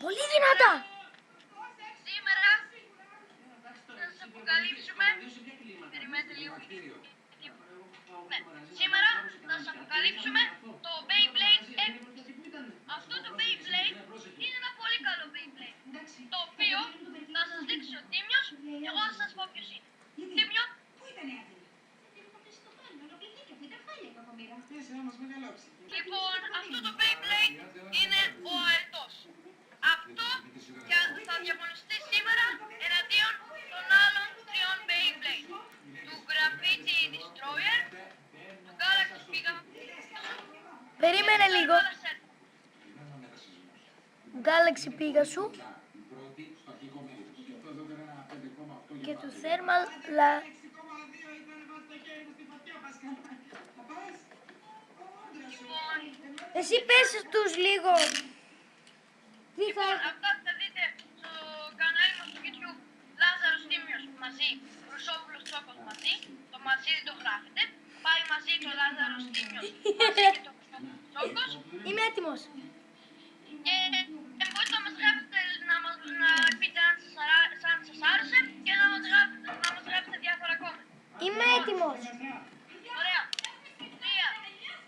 Πολύ δυνατά. Σήμερα θα σας αποκαλύψουμε. Περιμένετε λίγο. Ναι. Σήμερα θα σας αποκαλύψουμε το Beyblade X. Αυτό το Beyblade είναι ένα πολύ καλό Beyblade. Το οποίο θα σας δείξει ο Τίμιος και εγώ θα σας πω ποιος είναι. Τίμιο. Λοιπόν, αυτό το Beyblade είναι ο αετός. Αυτό θα διαγωνιστεί σήμερα εναντίον των άλλων τριών Beyblade. Του Gravity Destroyer, του Galaxy Pegasus. Περίμενε λίγο. Galaxy Pegasus και του Thermal La... Εσύ πες τους λίγο. Λοιπόν, αυτά θα δείτε στο κανάλι μας στο YouTube. Λάζαρος Τίμιος μαζί, Ρουσόπουλος Τσόκος μαζί. Το μαζί δεν το γράφετε. Πάει μαζί το Λάζαρος Τίμιος μαζί και το Ρουσόπουλος Τσόκος. Είμαι έτοιμος. Και μπορείτε να μας γράψετε, να πείτε αν σας άρεσε και να μας γράψετε διάφορα κόμματα. Είμαι έτοιμος. Ωραία. 3,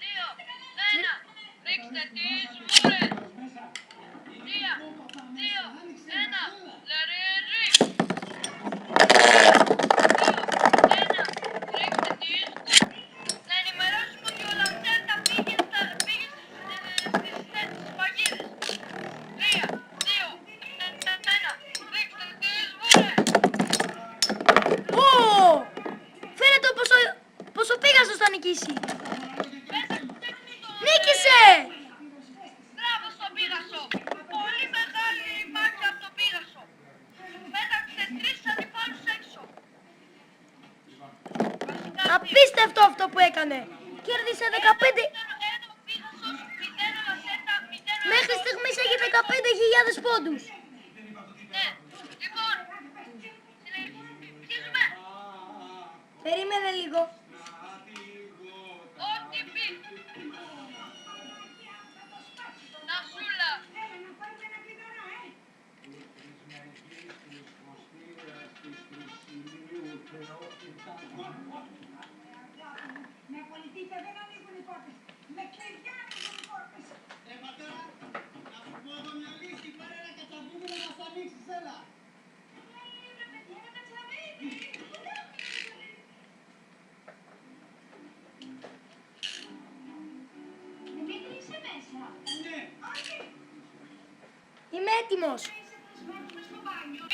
2, 1. Ρίξτε τις βούλες. 3, 2, 1. Λερέρι. 2, 1. Ρίξτε τις βούλες. Να ενημερώσουμε ότι ο Λαυτέρτα πήγε στις παγίδες. 3, 2, 1. Ρίξτε τις βούλες. Ω! Φαίνεται πως ο Πίγασος θα νικήσει. Νίκησε! Μπράβο στον Πίγασο! Πολύ μεγάλη μάχη από τον Πίγασο. Πέταξε 3 αντιπάλους έξω. Απίστευτο αυτό που έκανε. Κέρδισε 15... Μέχρι στιγμής έχει 15.000 πόντους. Ναι, λοιπόν, συνεχίζουμε. Περίμενε λίγο. OTP. Νασούλα. Με πολιτείτε, δεν ανοίγουν οι πόρτες. Με κλειδιά ανοίγουν οι πόρτες. Πατέρα, να σου πω εδώ μια λύση. Πάρε ένα κατσαβίδι να μας ανοίξεις, έλα. Δημήτρη, είσαι μέσα. Ναι. Είμαι έτοιμος. Στο μπάνιο. 3,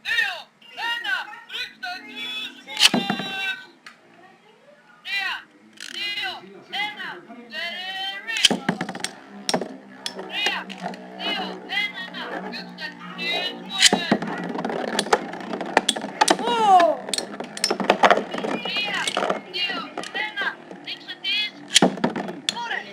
2, 1. Ρίξτε τις βούλες. 3, 2, 1. Λερέρι. 3, 2, 1. Ρίξτε τις βούλες. Ω! 3, 2, 1. Ρίξτε τις βούλες.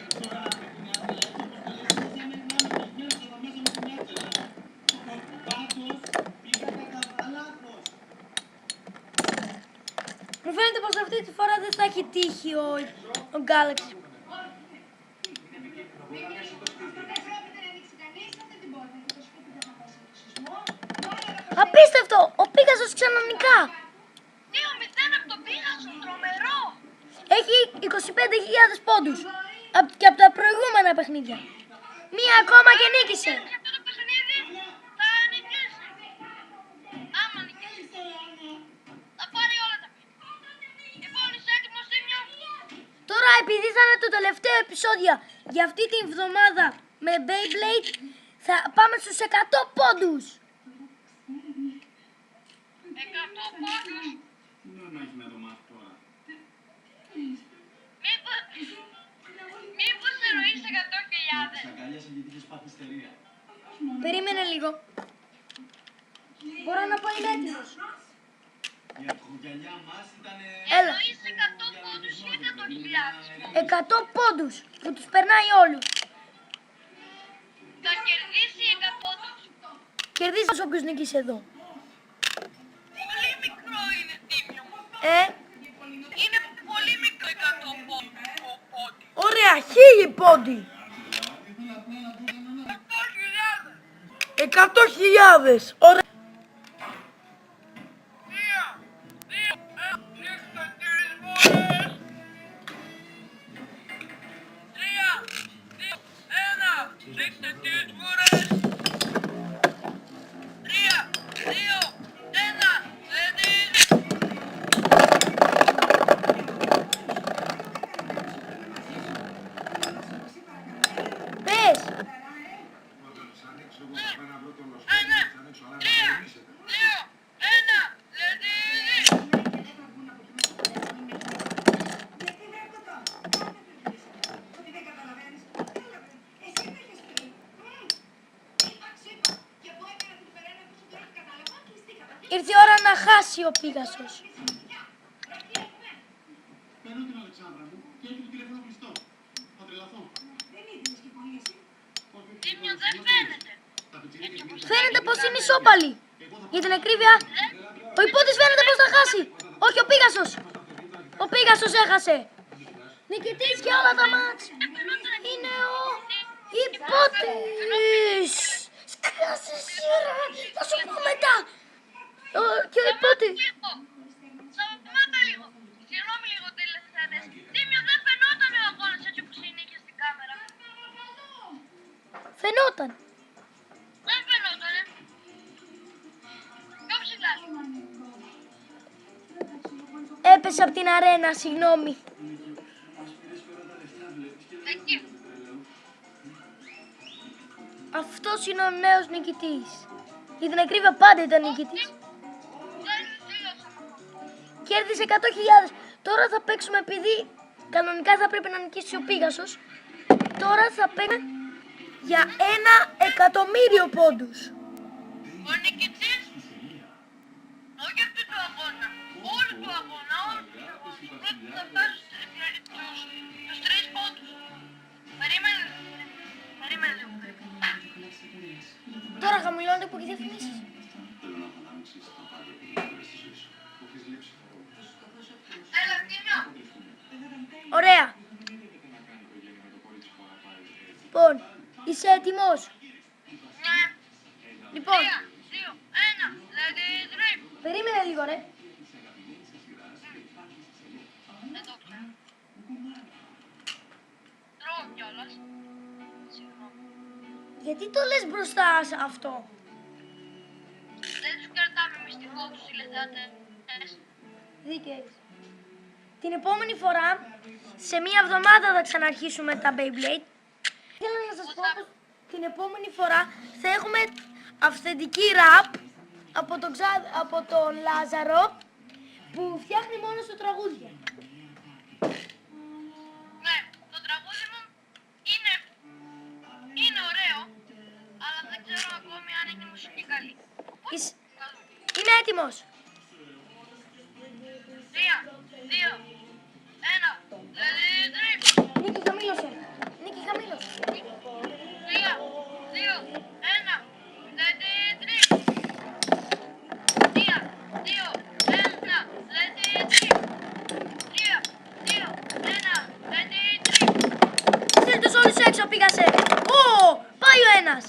Μου φαίνεται πως αυτή τη φορά δεν θα έχει τύχει ο Galaxy. Απίστευτο! Ο Πίγασος ξανανικά! 2-0 από τον Πίγασο, τρομερό! Έχει 25.000 πόντους και από τα προηγούμενα παιχνίδια. Μία ακόμα και νίκησε. Και αυτό το παιχνίδι θα νικήσει. Άμα νικήσει, θα πάρει όλα τα παιχνίδια. Λοιπόν, είσαι έτοιμος, Τίμιο? Τώρα επειδή θα είναι το τελευταίο επεισόδιο για αυτή την εβδομάδα με Beyblade, θα πάμε στους 100 πόντους. 100 πόντους. Τι νόημα έχει να το μάθει τώρα. Μήπως εννοείς 100.000. Στα καλιά σε γιατί είχες πάθει ιστερία. Περίμενε λίγο. Μπορώ να πω είμαι έτοιμος. Η αρχογιαλιά μας ήταν... Έλα. Εννοείς 100 πόντους ή 100.000. 100 πόντους που τους περνάει όλους. Θα κερδίσει 100 πόντους. Κερδίζει όποιος νικήσει εδώ. Πολύ μικρό είναι, Τίμιο. Είναι πολύ μικρό 100 πόντους. Ωραία, 1000 πόντι. 100.000. Ωραία. Πες. Γιατί δεν το κάνω. Ότι δεν καταλαβαίνεις. Εσύ δεν έχεις πει. Είπα. Και εγώ έκανα την περένα που σου τώρα κατάλαβα. Κλειστήκαμε. Ήρθε η ώρα να χάσει ο Πίγασος. Παίρνω την Αλεξάνδρα μου και έχει το τηλέφωνο κλειστό. Θα τρελαθώ. Δεν ήθελες και πολύ εσύ. Τίμιο δεν φαίνεται. Τα πιτσιρίκια μην Φαίνεται πως είναι ισόπαλοι. Για την ακρίβεια, ο υπότης φαίνεται πως θα χάσει. Όχι, ο Πίγασος. Ο Πίγασος έχασε. Νικητής για όλα τα μάτς είναι ο υπότης. Σκάσε σειρά. Θα σου πω μετά. Και ο υπότης. Σταμάτα λίγο. Συγγνώμη λίγο τηλεθεατές. Τίμιο δεν φαινόταν ο αγώνας έτσι όπως είναι και στην κάμερα. Φαινόταν. Δεν φαινότανε. Πιο ψηλά. Έπεσε από την αρένα, συγγνώμη. Εκεί. Αυτός είναι ο νέος νικητής. Για την ακρίβεια πάντα ήταν νικητής. Δεν τελειώσαμε. Κέρδισε 100.000. Τώρα θα παίξουμε, επειδή κανονικά θα πρέπει να νικήσει ο Πίγασος. Τώρα θα παίξουμε για 1.000.000 πόντους. Ο νικητής, όχι αυτή του αγώνα, όλου του αγώνα, όλου του αγώνα. Πρώτα θα φτάσει στους 3 πόντους. Περίμενε λίγο. Τώρα χαμηλώνεται που έχει διαφημίσεις. Έλα, Τίμιο. Ωραία. Λοιπόν, είσαι έτοιμος? Ναι. Λοιπόν, 3, 2, 1, let it rip. περίμενε λίγο ρε. Δεν το ξέρω. Τρώω κιόλας. Συγγνώμη. Γιατί το λες μπροστά σε αυτό? Δεν τους κρατάμε μυστικό τους τηλεθεατές. Δίκαιος. Την επόμενη φορά, σε μία εβδομάδα θα ξαναρχίσουμε τα Beyblade. Θέλω να σας πω πως την επόμενη φορά θα έχουμε αυθεντική ραπ από τον Λάζαρο που φτιάχνει μόνο στο τραγούδια. Ναι, το τραγούδι μου είναι ωραίο, αλλά δεν ξέρω ακόμη αν είναι η μουσική καλή. Είμαι έτοιμος. 3, 2, 1, let it rip. Νίκη, χαμήλωσε. Νίκη, χαμήλωσε. 3, 2, 1, let it rip. 3, 2, 1, let it rip. 3, 2, 1, let it rip. Στείλ τους όλους έξω, πήγασε. Πάει ο ένας.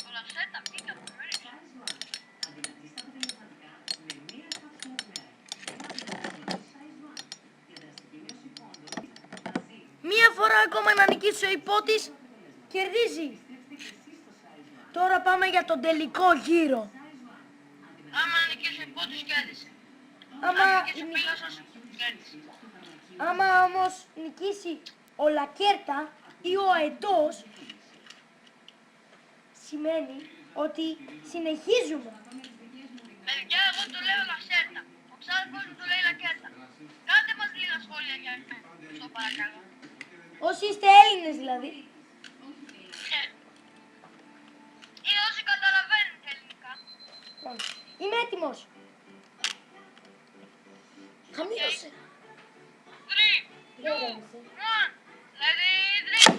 Όλα σέτα, πήγα από νωρίς. Μία φορά ακόμα να νικήσει ο υπότης, κερδίζει. Τώρα πάμε για τον τελικό γύρο. Άμα νικήσει ο υπότης, κέρδισε. Άμα, Αν νικήσει ο Πίγασος, κέρδισε. άμα όμως νικήσει ο Λακέρτα ή ο Αετός, σημαίνει ότι συνεχίζουμε. Παιδιά, εγώ του λέω Λασέρτα. Ο ξάδερφος μου του λέει Λακέρτα. Κάντε μας λίγα σχόλια για αυτό, παρακαλώ. Όσοι είστε Έλληνες δηλαδή. Ή όσοι καταλαβαίνουν τα ελληνικά. Λοιπόν, είμαι έτοιμος. Χαμήλωσε. 3, 2, 1, let it rip.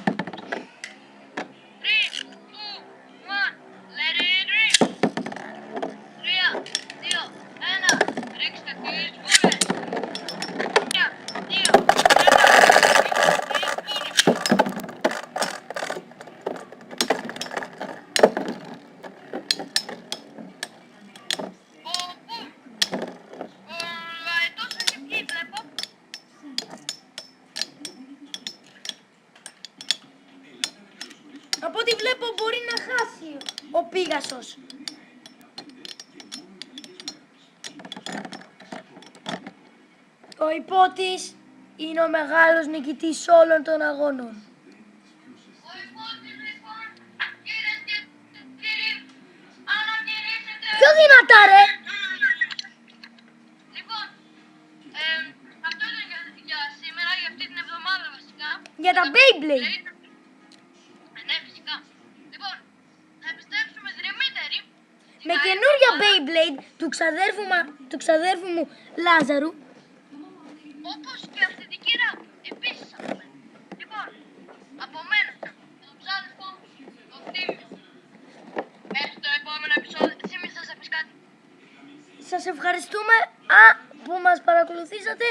3, 2, 1, let it rip. 3, 2, 1, ρίξτε τις βούλες. 3, 2, 1, ρίξτε τις βούλες. φτάσει ο Πίγασος. Ο Υπότης είναι ο μεγάλος νικητής όλων των αγώνων. Ο Υπότης λοιπόν, κυρίες και κύριοι, ανακηρύσσεται... Πιο δυνατά ρε! Λοιπόν, αυτό ήταν για σήμερα, για αυτή την εβδομάδα βασικά. Για τα Beyblade. Ναι, φυσικά. Λοιπόν, θα επιστρέψουμε δρυμύτεροι. Με καινούρια Beyblade του ξαδέρφου μου Λάζαρου. Όπως και αυτή την κύρα, επίσης από μένα. Λοιπόν, από μένα, τον ξάδερφο μου, τον Θήμιο. Μέχρι το επόμενο επεισόδιο, Θήμιο, θες να πεις κάτι? Σας ευχαριστούμε που μας παρακολουθήσατε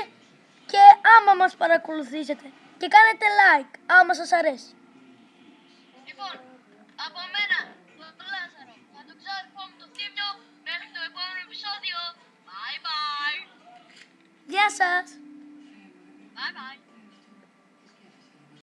και άμα μας παρακολουθήσετε. Και κάνετε like άμα σας αρέσει. Λοιπόν, από μένα, τον Λάζαρο, από τον ξάδερφο μου, τον Θήμιο, μέχρι το επόμενο επεισόδιο. Bye bye! Γεια σας!